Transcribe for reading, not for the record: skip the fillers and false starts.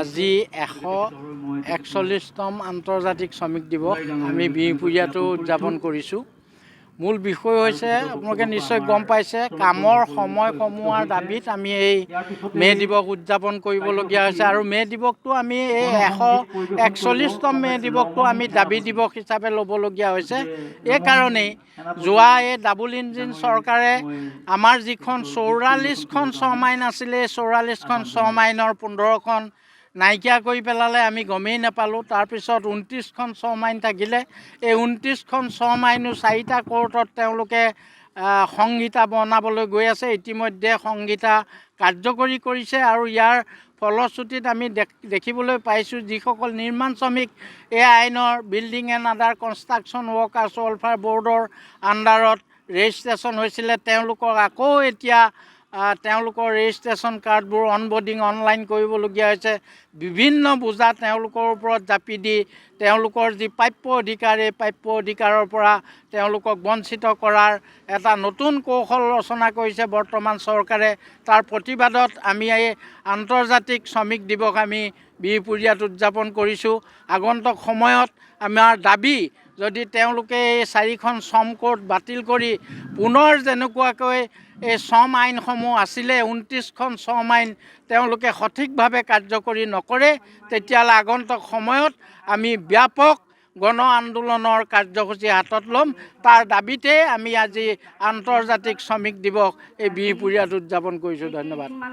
আজি 141তম আন্তৰ্জাতিক শ্ৰমিক দিৱস আমি বিহপুৰীয়াতো উদযাপন কৰিছোঁ। মূল বিষয় হৈছে আপোনালোকে নিশ্চয় গম পাইছে, কামৰ সময় কমোৱাৰ দাবীত আমি এই মে' দিৱস উদযাপন কৰিবলগীয়া হৈছে। আৰু মে' দিৱসটো আমি এই 141তম মে' দিৱসটো আমি দাবী দিৱস হিচাপে ল'বলগীয়া হৈছে। এই কাৰণেই যোৱা এই ডাবল ইঞ্জিন চৰকাৰে আমাৰ যিখন 44খন শ্ৰম আইন আছিলে, এই 44খন শ্ৰম আইনৰ 15খন নাইকিয়া কৰি পেলালে, আমি গমেই নাপালোঁ। তাৰপিছত 29খন শ্ৰম আইন থাকিলে, এই 29খন শ্ৰম আইনো 4টা কোৰ্টত তেওঁলোকে সংহিতা বনাবলৈ গৈ আছে। ইতিমধ্যে সংহিতা কাৰ্যকৰী কৰিছে আৰু ইয়াৰ ফলশ্ৰুতিত আমি দেখিবলৈ পাইছোঁ, যিসকল নিৰ্মাণ শ্ৰমিক এই আইনৰ building and other construction workers welfare বৰ্ডৰ আণ্ডাৰত ৰেজিষ্ট্ৰেশ্যন হৈছিলে, তেওঁলোকক আকৌ এতিয়া তেওঁলোকৰ ৰেজিষ্ট্ৰেশ্যন কাৰ্ডবোৰ অনবোৰ্ডিং অনলাইন কৰিবলগীয়া হৈছে। বিভিন্ন বোজা তেওঁলোকৰ ওপৰত জাপি দি তেওঁলোকৰ যি প্ৰাপ্য অধিকাৰ, এই প্ৰাপ্য অধিকাৰৰ পৰা তেওঁলোকক বঞ্চিত কৰাৰ এটা নতুন কৌশল ৰচনা কৰিছে বৰ্তমান চৰকাৰে। তাৰ প্ৰতিবাদত আমি এই আন্তৰ্জাতিক শ্ৰমিক দিৱস আমি বিহপুৰীয়াত উদযাপন কৰিছোঁ। আগন্তুক সময়ত আমাৰ দাবী, যদি তেওঁলোকে এই 4খন শ্ৰম কোৰ্ট বাতিল কৰি পুনৰ যেনেকুৱাকৈ এই শ্ৰম আইনসমূহ আছিলে, 29খন শ্ৰম আইন তেওঁলোকে সঠিকভাৱে কাৰ্যকৰী নকৰে, তেতিয়াহ'লে আগন্তুক সময়ত আমি ব্যাপক গণ আন্দোলনৰ কাৰ্যসূচী হাতত ল'ম। তাৰ দাবীতে আমি আজি আন্তৰ্জাতিক শ্ৰমিক দিৱস এই বিহপুৰীয়াত উদযাপন কৰিছোঁ। ধন্যবাদ।